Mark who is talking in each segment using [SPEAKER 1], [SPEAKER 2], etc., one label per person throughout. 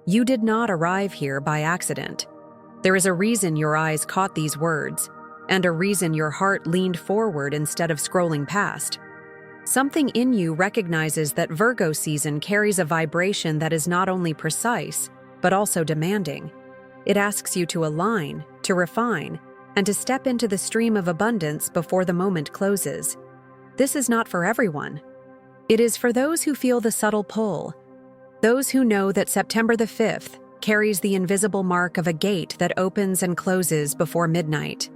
[SPEAKER 1] You did not arrive here by accident. There is a reason your eyes caught these words, and a reason your heart leaned forward instead of scrolling past. Something in you recognizes that Virgo season carries a vibration that is not only precise, but also demanding. It asks you to align, to refine, and to step into the stream of abundance before the moment closes. This is not for everyone. It is for those who feel the subtle pull, those who know that September the 5th carries the invisible mark of a gate that opens and closes before midnight.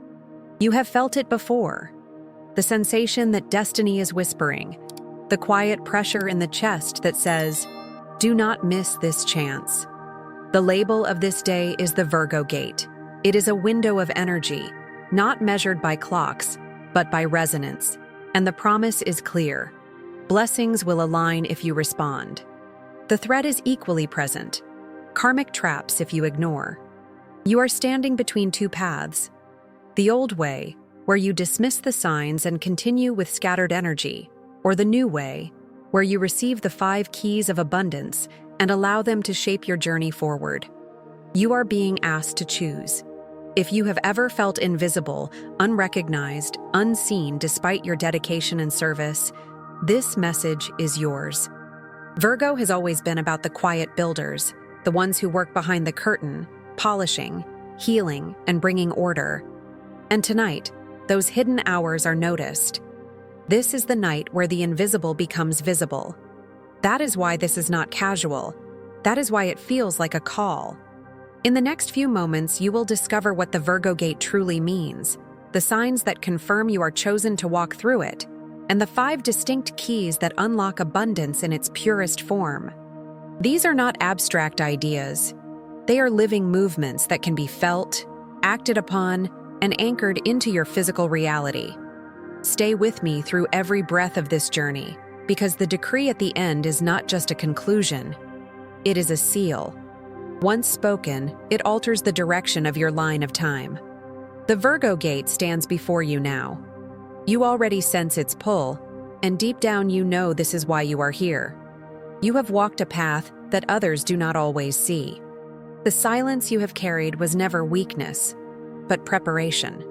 [SPEAKER 1] You have felt it before. The sensation that destiny is whispering, the quiet pressure in the chest that says, "Do not miss this chance." The label of this day is the Virgo gate. It is a window of energy, not measured by clocks, but by resonance. And the promise is clear. Blessings will align if you respond. The threat is equally present. Karmic traps if you ignore. You are standing between two paths. The old way, where you dismiss the signs and continue with scattered energy, or the new way, where you receive the 5 keys of abundance and allow them to shape your journey forward. You are being asked to choose. If you have ever felt invisible, unrecognized, unseen despite your dedication and service, this message is yours. Virgo has always been about the quiet builders, the ones who work behind the curtain, polishing, healing, and bringing order. And tonight, those hidden hours are noticed. This is the night where the invisible becomes visible. That is why this is not casual. That is why it feels like a call. In the next few moments, you will discover what the Virgo gate truly means, the signs that confirm you are chosen to walk through it, and the 5 distinct keys that unlock abundance in its purest form. These are not abstract ideas. They are living movements that can be felt, acted upon, and anchored into your physical reality. Stay with me through every breath of this journey, because the decree at the end is not just a conclusion. It is a seal. Once spoken, it alters the direction of your line of time. The Virgo gate stands before you now. You already sense its pull, and deep down you know this is why you are here. You have walked a path that others do not always see. The silence you have carried was never weakness, but preparation.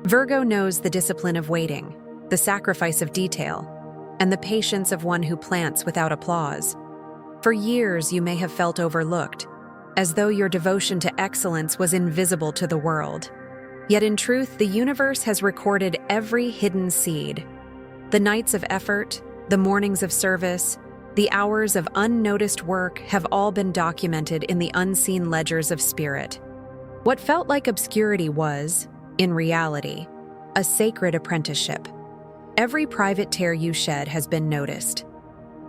[SPEAKER 1] Virgo knows the discipline of waiting, the sacrifice of detail, and the patience of one who plants without applause. For years you may have felt overlooked, as though your devotion to excellence was invisible to the world. Yet in truth, the universe has recorded every hidden seed. The nights of effort, the mornings of service, the hours of unnoticed work have all been documented in the unseen ledgers of spirit. What felt like obscurity was, in reality, a sacred apprenticeship. Every private tear you shed has been noticed.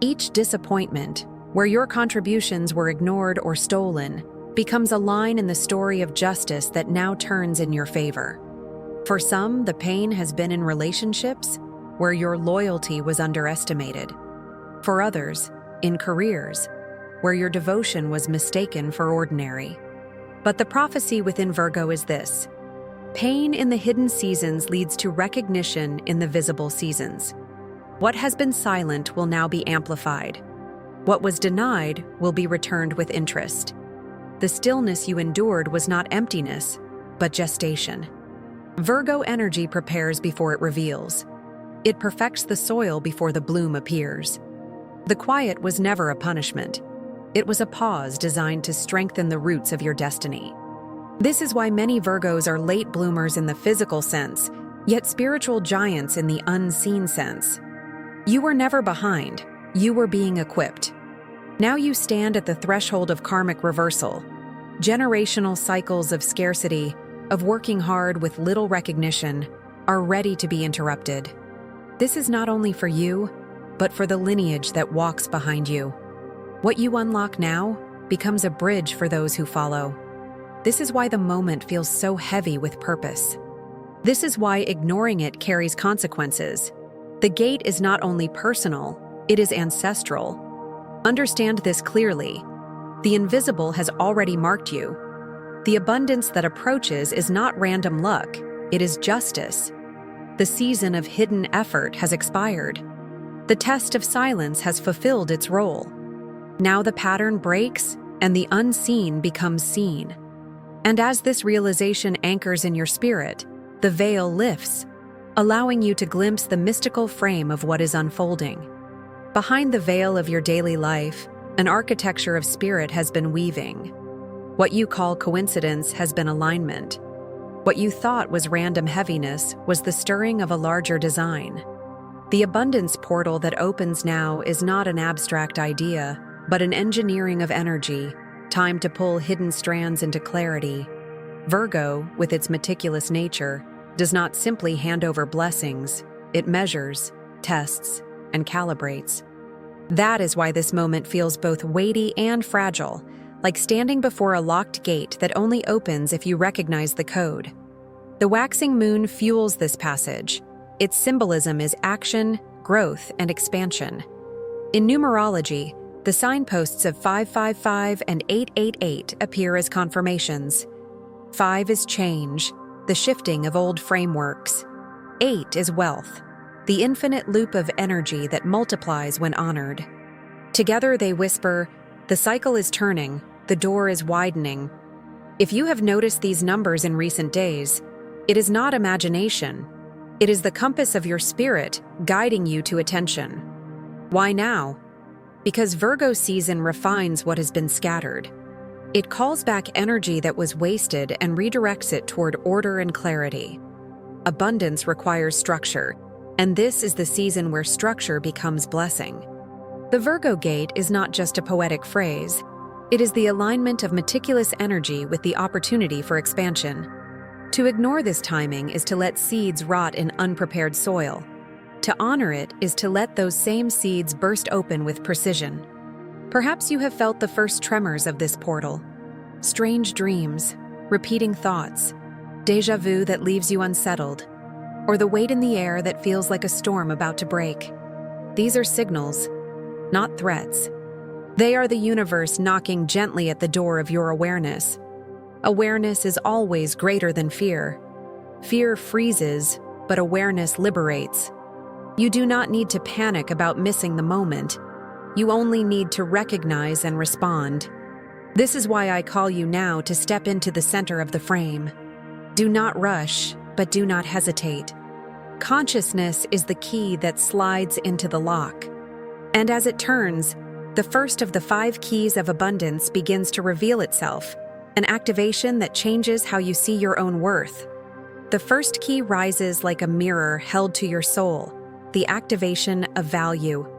[SPEAKER 1] Each disappointment, where your contributions were ignored or stolen, becomes a line in the story of justice that now turns in your favor. For some, the pain has been in relationships where your loyalty was underestimated. For others, in careers where your devotion was mistaken for ordinary. But the prophecy within Virgo is this: pain in the hidden seasons leads to recognition in the visible seasons. What has been silent will now be amplified. What was denied will be returned with interest. The stillness you endured was not emptiness, but gestation. Virgo energy prepares before it reveals. It perfects the soil before the bloom appears. The quiet was never a punishment. It was a pause designed to strengthen the roots of your destiny. This is why many Virgos are late bloomers in the physical sense, yet spiritual giants in the unseen sense. You were never behind. You were being equipped. Now you stand at the threshold of karmic reversal. Generational cycles of scarcity, of working hard with little recognition, are ready to be interrupted. This is not only for you, but for the lineage that walks behind you. What you unlock now becomes a bridge for those who follow. This is why the moment feels so heavy with purpose. This is why ignoring it carries consequences. The gate is not only personal, it is ancestral. Understand this clearly. The invisible has already marked you. The abundance that approaches is not random luck, it is justice. The season of hidden effort has expired. The test of silence has fulfilled its role. Now the pattern breaks, and the unseen becomes seen. And as this realization anchors in your spirit, the veil lifts, allowing you to glimpse the mystical frame of what is unfolding. Behind the veil of your daily life, an architecture of spirit has been weaving. What you call coincidence has been alignment. What you thought was random heaviness was the stirring of a larger design. The abundance portal that opens now is not an abstract idea, but an engineering of energy, time to pull hidden strands into clarity. Virgo, with its meticulous nature, does not simply hand over blessings, it measures, tests, and calibrates. That is why this moment feels both weighty and fragile, like standing before a locked gate that only opens if you recognize the code. The waxing moon fuels this passage. Its symbolism is action, growth, and expansion. In numerology, the signposts of 555 and 888 appear as confirmations. 5 is change, the shifting of old frameworks. 8 is wealth, the infinite loop of energy that multiplies when honored. Together they whisper, the cycle is turning, the door is widening. If you have noticed these numbers in recent days, it is not imagination. It is the compass of your spirit guiding you to attention. Why now? Because Virgo season refines what has been scattered. It calls back energy that was wasted and redirects it toward order and clarity. Abundance requires structure, and this is the season where structure becomes blessing. The Virgo gate is not just a poetic phrase. It is the alignment of meticulous energy with the opportunity for expansion. To ignore this timing is to let seeds rot in unprepared soil. To honor it is to let those same seeds burst open with precision. Perhaps you have felt the first tremors of this portal. Strange dreams, repeating thoughts, déjà vu that leaves you unsettled, or the weight in the air that feels like a storm about to break. These are signals, not threats. They are the universe knocking gently at the door of your awareness. Awareness is always greater than fear. Fear freezes, but awareness liberates. You do not need to panic about missing the moment. You only need to recognize and respond. This is why I call you now to step into the center of the frame. Do not rush, but do not hesitate. Consciousness is the key that slides into the lock. And as it turns, the first of the 5 keys of abundance begins to reveal itself, an activation that changes how you see your own worth. The first key rises like a mirror held to your soul, the activation of value.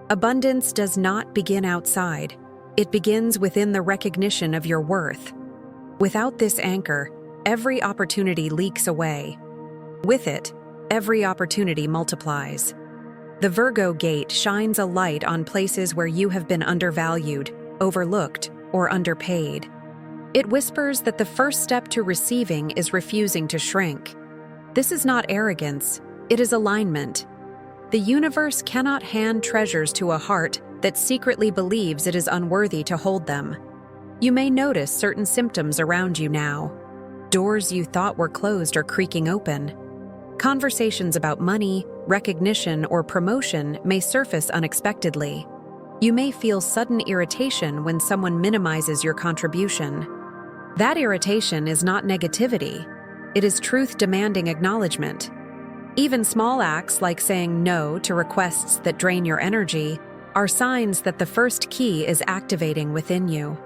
[SPEAKER 1] Abundance does not begin outside. It begins within the recognition of your worth. Without this anchor, every opportunity leaks away. With it, every opportunity multiplies. The Virgo gate shines a light on places where you have been undervalued, overlooked, or underpaid. It whispers that the first step to receiving is refusing to shrink. This is not arrogance, it is alignment. The universe cannot hand treasures to a heart that secretly believes it is unworthy to hold them. You may notice certain symptoms around you now. Doors you thought were closed are creaking open. Conversations about money, recognition, or promotion may surface unexpectedly. You may feel sudden irritation when someone minimizes your contribution. That irritation is not negativity. It is truth demanding acknowledgement. Even small acts like saying no to requests that drain your energy are signs that the first key is activating within you.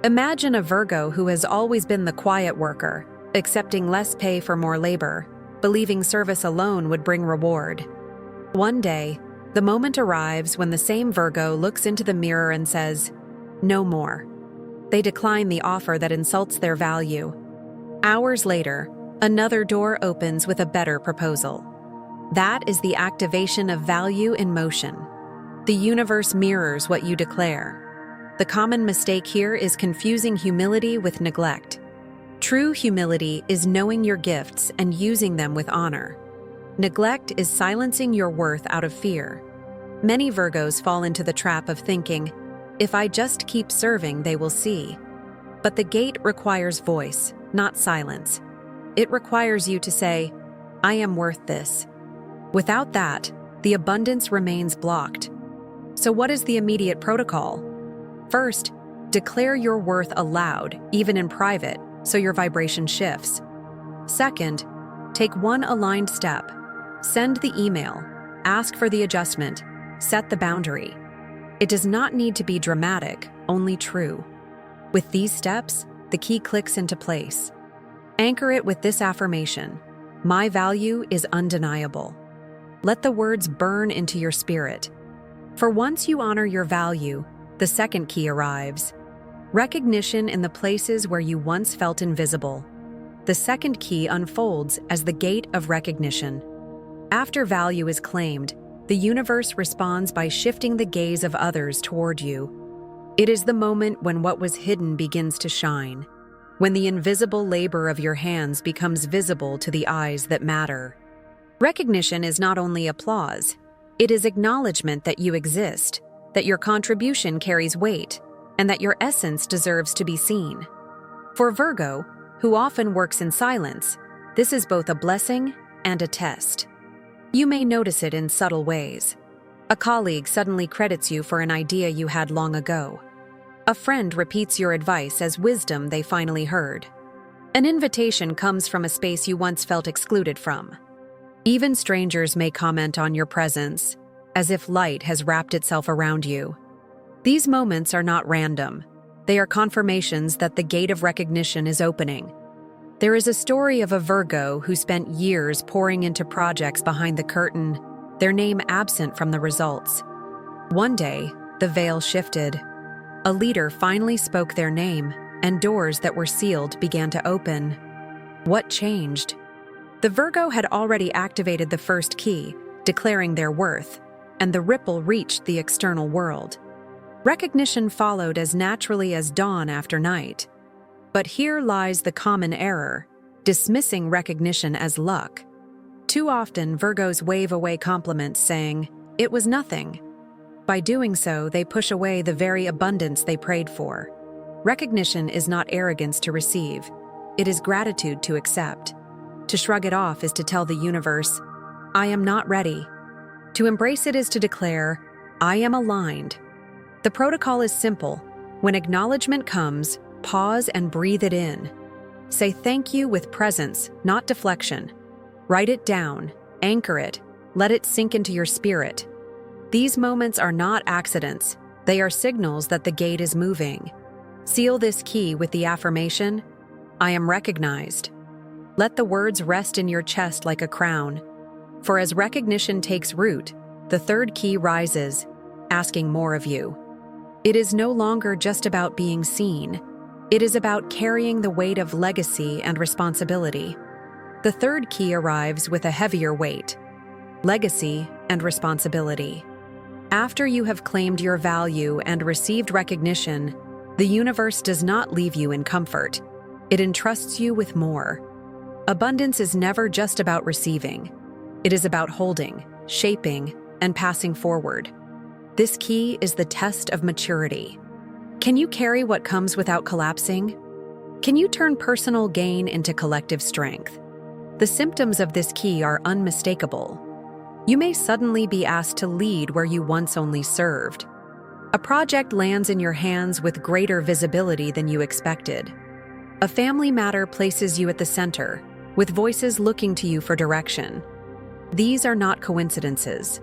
[SPEAKER 1] Imagine a Virgo who has always been the quiet worker, accepting less pay for more labor, believing service alone would bring reward. One day, the moment arrives when the same Virgo looks into the mirror and says, "No more." They decline the offer that insults their value. Hours later, another door opens with a better proposal. That is the activation of value in motion. The universe mirrors what you declare. The common mistake here is confusing humility with neglect. True humility is knowing your gifts and using them with honor. Neglect is silencing your worth out of fear. Many Virgos fall into the trap of thinking, if I just keep serving, they will see. But the gate requires voice, not silence. It requires you to say, I am worth this. Without that, the abundance remains blocked. So what is the immediate protocol? First, Declare your worth aloud, even in private, so your vibration shifts. Second, take one aligned step. Send the email, ask for the adjustment, set the boundary. It does not need to be dramatic, only true. With these steps, the key clicks into place. Anchor it with this affirmation: my value is undeniable. Let the words burn into your spirit. For once you honor your value, the second key arrives. Recognition in the places where you once felt invisible. The second key unfolds as the gate of recognition. After value is claimed, the universe responds by shifting the gaze of others toward you. It is the moment when what was hidden begins to shine, when the invisible labor of your hands becomes visible to the eyes that matter. Recognition is not only applause, it is acknowledgement that you exist, that your contribution carries weight, and that your essence deserves to be seen. For Virgo, who often works in silence, this is both a blessing and a test. You may notice it in subtle ways. A colleague suddenly credits you for an idea you had long ago. A friend repeats your advice as wisdom they finally heard. An invitation comes from a space you once felt excluded from. Even strangers may comment on your presence, as if light has wrapped itself around you. These moments are not random. They are confirmations that the gate of recognition is opening. There is a story of a Virgo who spent years pouring into projects behind the curtain, their name absent from the results. One day, the veil shifted. A leader finally spoke their name, and doors that were sealed began to open. What changed? The Virgo had already activated the first key, declaring their worth, and the ripple reached the external world. Recognition followed as naturally as dawn after night. But here lies the common error, dismissing recognition as luck. Too often, Virgos wave away compliments saying, "It was nothing." By doing so, they push away the very abundance they prayed for. Recognition is not arrogance to receive. It is gratitude to accept. To shrug it off is to tell the universe, "I am not ready." To embrace it is to declare, "I am aligned." The protocol is simple. When acknowledgement comes, pause and breathe it in. Say thank you with presence, not deflection. Write it down, anchor it, let it sink into your spirit. These moments are not accidents. They are signals that the gate is moving. Seal this key with the affirmation, "I am recognized." Let the words rest in your chest like a crown. For as recognition takes root, the third key rises, asking more of you. It is no longer just about being seen. It is about carrying the weight of legacy and responsibility. The third key arrives with a heavier weight: legacy and responsibility. After you have claimed your value and received recognition, the universe does not leave you in comfort. It entrusts you with more. Abundance is never just about receiving. It is about holding, shaping, and passing forward. This key is the test of maturity. Can you carry what comes without collapsing? Can you turn personal gain into collective strength? The symptoms of this key are unmistakable. You may suddenly be asked to lead where you once only served. A project lands in your hands with greater visibility than you expected. A family matter places you at the center, with voices looking to you for direction. These are not coincidences.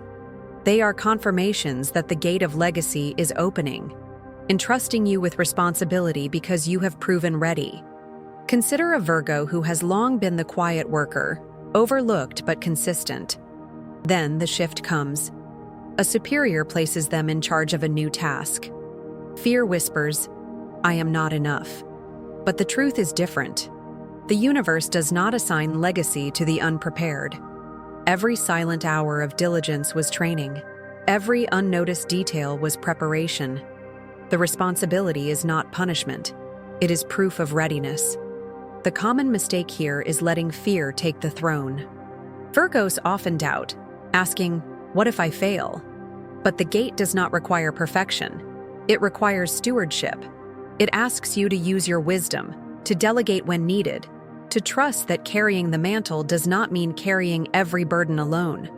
[SPEAKER 1] They are confirmations that the gate of legacy is opening, entrusting you with responsibility because you have proven ready. Consider a Virgo who has long been the quiet worker, overlooked but consistent. Then the shift comes. A superior places them in charge of a new task. Fear whispers, "I am not enough." But the truth is different. The universe does not assign legacy to the unprepared. Every silent hour of diligence was training. Every unnoticed detail was preparation. The responsibility is not punishment. It is proof of readiness. The common mistake here is letting fear take the throne. Virgos often doubt, asking, "What if I fail?" But the gate does not require perfection. It requires stewardship. It asks you to use your wisdom, to delegate when needed, to trust that carrying the mantle does not mean carrying every burden alone.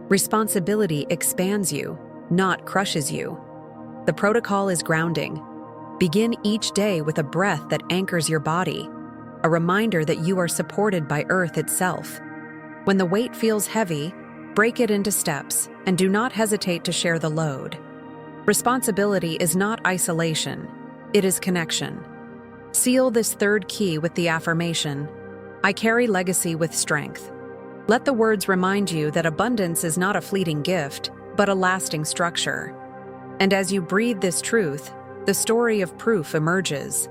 [SPEAKER 1] Responsibility expands you, not crushes you. The protocol is grounding. Begin each day with a breath that anchors your body, a reminder that you are supported by Earth itself. When the weight feels heavy, break it into steps and do not hesitate to share the load. Responsibility is not isolation, it is connection. Seal this third key with the affirmation, I carry legacy with strength. Let the words remind you that abundance is not a fleeting gift, but a lasting structure. And as you breathe this truth, the story of proof emerges,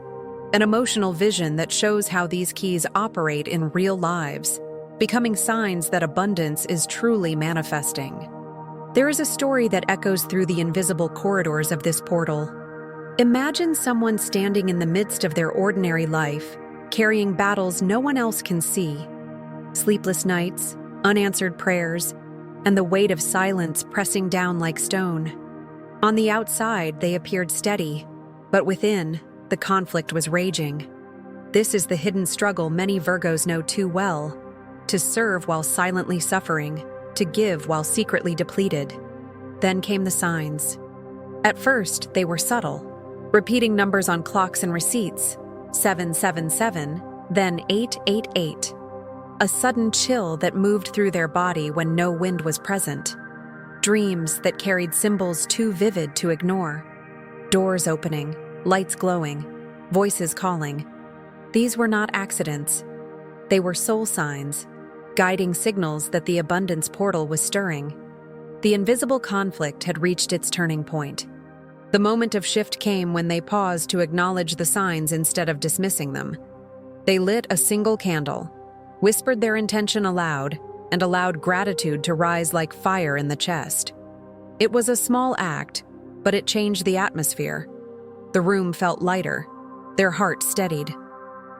[SPEAKER 1] an emotional vision that shows how these keys operate in real lives, becoming signs that abundance is truly manifesting. There is a story that echoes through the invisible corridors of this portal. Imagine someone standing in the midst of their ordinary life, carrying battles no one else can see. Sleepless nights, unanswered prayers, and the weight of silence pressing down like stone. On the outside, they appeared steady, but within, the conflict was raging. This is the hidden struggle many Virgos know too well: to serve while silently suffering, to give while secretly depleted. Then came the signs. At first, they were subtle, repeating numbers on clocks and receipts, 777, then 888. A sudden chill that moved through their body when no wind was present. Dreams that carried symbols too vivid to ignore. Doors opening, lights glowing, voices calling. These were not accidents. They were soul signs, guiding signals that the abundance portal was stirring. The invisible conflict had reached its turning point. The moment of shift came when they paused to acknowledge the signs instead of dismissing them. They lit a single candle, whispered their intention aloud, and allowed gratitude to rise like fire in the chest. It was a small act, but it changed the atmosphere. The room felt lighter, their hearts steadied.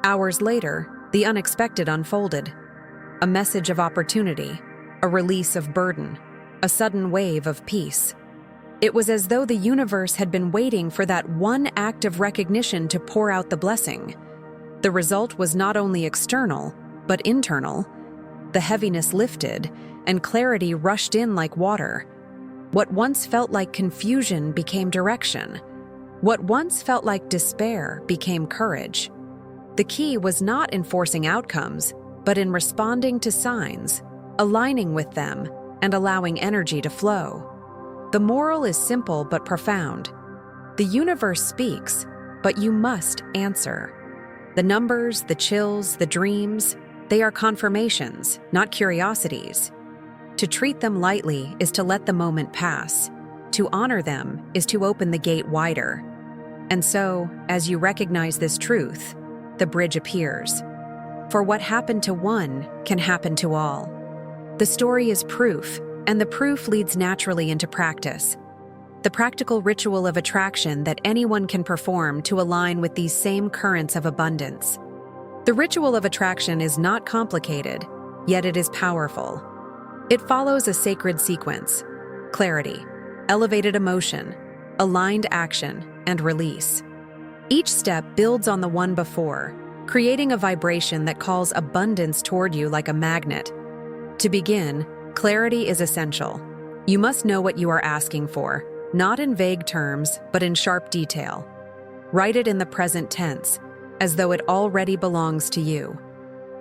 [SPEAKER 1] Hours later, the unexpected unfolded. A message of opportunity, a release of burden, a sudden wave of peace. It was as though the universe had been waiting for that one act of recognition to pour out the blessing. The result was not only external, but internal. The heaviness lifted, and clarity rushed in like water. What once felt like confusion became direction. What once felt like despair became courage. The key was not in forcing outcomes, but in responding to signs, aligning with them, and allowing energy to flow. The moral is simple but profound. The universe speaks, but you must answer. The numbers, the chills, the dreams, they are confirmations, not curiosities. To treat them lightly is to let the moment pass. To honor them is to open the gate wider. And so, as you recognize this truth, the bridge appears. For what happened to one can happen to all. The story is proof, and the proof leads naturally into practice. The practical ritual of attraction that anyone can perform to align with these same currents of abundance. The ritual of attraction is not complicated, yet it is powerful. It follows a sacred sequence: clarity, elevated emotion, aligned action, and release. Each step builds on the one before, creating a vibration that calls abundance toward you like a magnet. To begin, clarity is essential. You must know what you are asking for, not in vague terms, but in sharp detail. Write it in the present tense, as though it already belongs to you.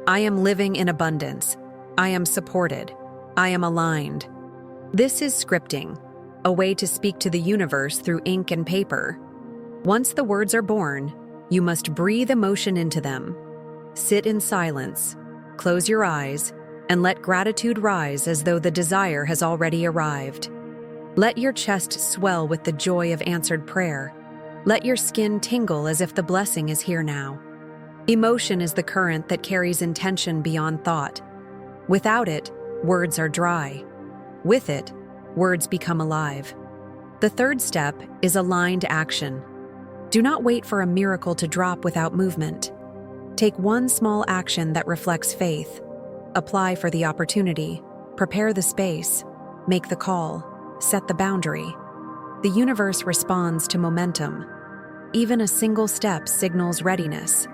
[SPEAKER 1] I am living in abundance. I am supported. I am aligned. This is scripting, a way to speak to the universe through ink and paper. Once the words are born, you must breathe emotion into them. Sit in silence, close your eyes, and let gratitude rise as though the desire has already arrived. Let your chest swell with the joy of answered prayer. Let your skin tingle as if the blessing is here now. Emotion is the current that carries intention beyond thought. Without it, words are dry. With it, words become alive. The third step is aligned action. Do not wait for a miracle to drop without movement. Take one small action that reflects faith. Apply for the opportunity. Prepare the space. Make the call. Set the boundary. The universe responds to momentum. Even a single step signals readiness.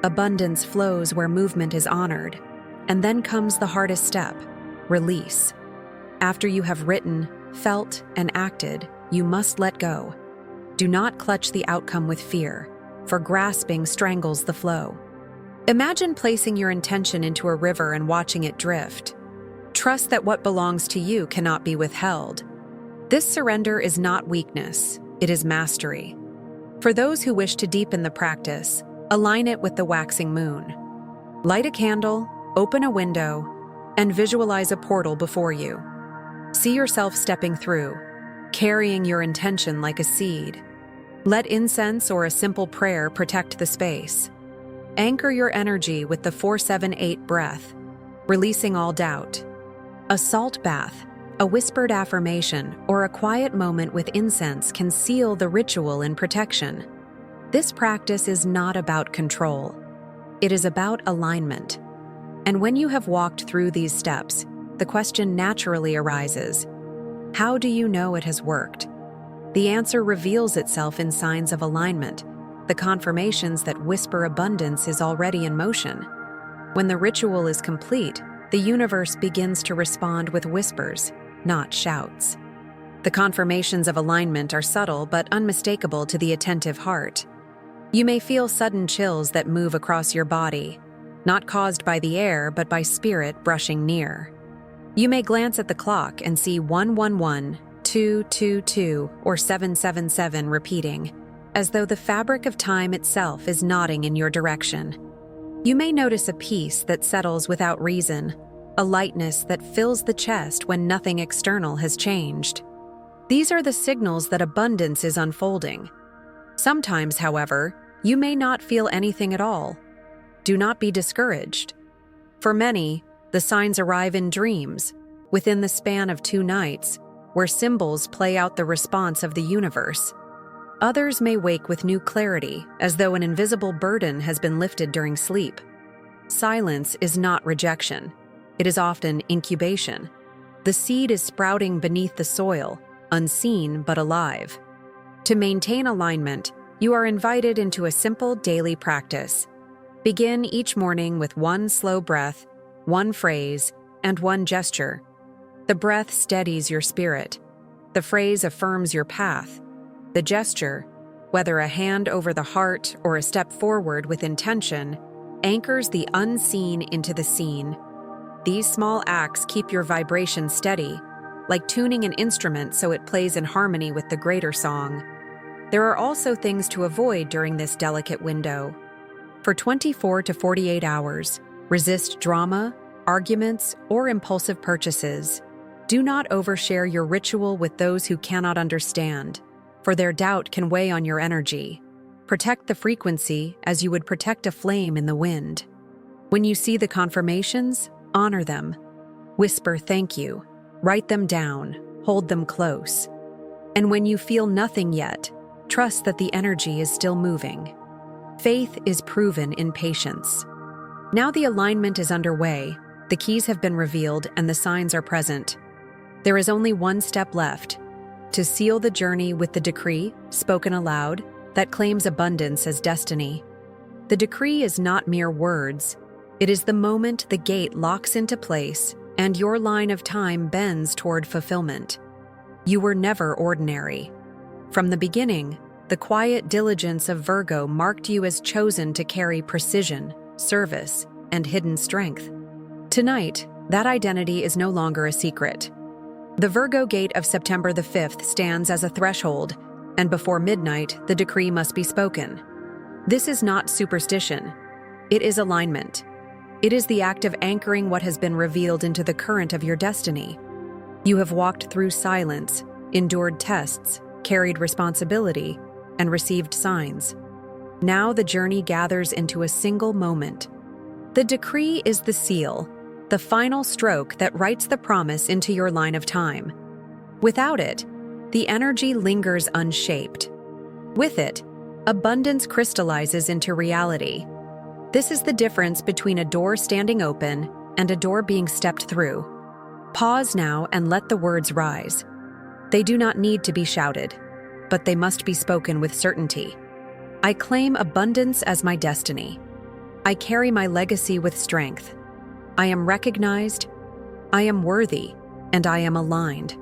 [SPEAKER 1] Abundance flows where movement is honored. And then comes the hardest step: release. After you have written, felt, and acted, you must let go. Do not clutch the outcome with fear, for grasping strangles the flow. Imagine placing your intention into a river and watching it drift. Trust that what belongs to you cannot be withheld. This surrender is not weakness, it is mastery. For those who wish to deepen the practice, align it with the waxing moon. Light a candle, open a window, and visualize a portal before you. See yourself stepping through, carrying your intention like a seed. Let incense or a simple prayer protect the space. Anchor your energy with the 4-7-8 breath, releasing all doubt. A salt bath, a whispered affirmation, or a quiet moment with incense can seal the ritual in protection. This practice is not about control. It is about alignment. And when you have walked through these steps, the question naturally arises: how do you know it has worked? The answer reveals itself in signs of alignment, the confirmations that whisper abundance is already in motion. When the ritual is complete, the universe begins to respond with whispers, not shouts. The confirmations of alignment are subtle but unmistakable to the attentive heart. You may feel sudden chills that move across your body, not caused by the air but by spirit brushing near. You may glance at the clock and see 111, 222, or 777 repeating, as though the fabric of time itself is nodding in your direction. You may notice a peace that settles without reason, a lightness that fills the chest when nothing external has changed. These are the signals that abundance is unfolding. Sometimes, however, you may not feel anything at all. Do not be discouraged. For many, the signs arrive in dreams, within the span of 2 nights, where symbols play out the response of the universe. Others may wake with new clarity, as though an invisible burden has been lifted during sleep. Silence is not rejection. It is often incubation. The seed is sprouting beneath the soil, unseen but alive. To maintain alignment, you are invited into a simple daily practice. Begin each morning with 1 slow breath, 1 phrase, and 1 gesture. The breath steadies your spirit. The phrase affirms your path. The gesture, whether a hand over the heart or a step forward with intention, anchors the unseen into the seen. These small acts keep your vibration steady, like tuning an instrument so it plays in harmony with the greater song. There are also things to avoid during this delicate window. For 24 to 48 hours, resist drama, arguments, or impulsive purchases. Do not overshare your ritual with those who cannot understand, for their doubt can weigh on your energy. Protect the frequency as you would protect a flame in the wind. When you see the confirmations, honor them. Whisper thank you. Write them down. Hold them close. And when you feel nothing yet, trust that the energy is still moving. Faith is proven in patience. Now the alignment is underway, the keys have been revealed, and the signs are present. There is only one step left: to seal the journey with the decree, spoken aloud, that claims abundance as destiny. The decree is not mere words. It is the moment the gate locks into place and your line of time bends toward fulfillment. You were never ordinary. From the beginning, the quiet diligence of Virgo marked you as chosen to carry precision, service, and hidden strength. Tonight, that identity is no longer a secret. The Virgo gate of September the 5th stands as a threshold, and before midnight, the decree must be spoken. This is not superstition. It is alignment. It is the act of anchoring what has been revealed into the current of your destiny. You have walked through silence, endured tests, carried responsibility, and received signs. Now the journey gathers into a single moment. The decree is the seal, the final stroke that writes the promise into your line of time. Without it, the energy lingers unshaped. With it, abundance crystallizes into reality. This is the difference between a door standing open and a door being stepped through. Pause now and let the words rise. They do not need to be shouted, but they must be spoken with certainty. I claim abundance as my destiny. I carry my legacy with strength. I am recognized, I am worthy, and I am aligned.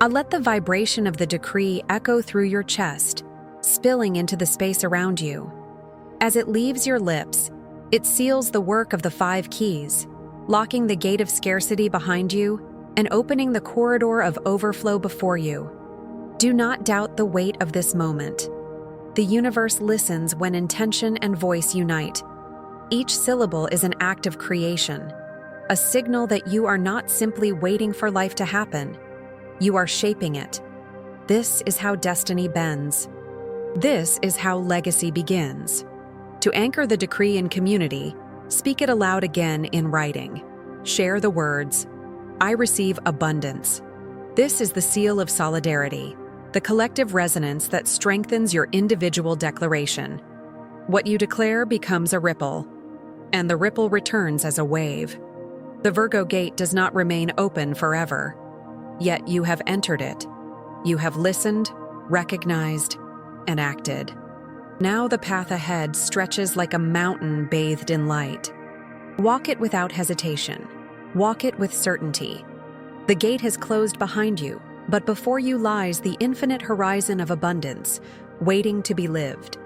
[SPEAKER 1] Let the vibration of the decree echo through your chest, spilling into the space around you. As it leaves your lips, it seals the work of the 5 keys, locking the gate of scarcity behind you and opening the corridor of overflow before you. Do not doubt the weight of this moment. The universe listens when intention and voice unite. Each syllable is an act of creation, a signal that you are not simply waiting for life to happen. You are shaping it. This is how destiny bends. This is how legacy begins. To anchor the decree in community, speak it aloud again in writing. Share the words, "I receive abundance." This is the seal of solidarity, the collective resonance that strengthens your individual declaration. What you declare becomes a ripple, and the ripple returns as a wave. The Virgo gate does not remain open forever, yet you have entered it. You have listened, recognized, and acted. Now the path ahead stretches like a mountain bathed in light. Walk it without hesitation. Walk it with certainty. The gate has closed behind you, but before you lies the infinite horizon of abundance, waiting to be lived.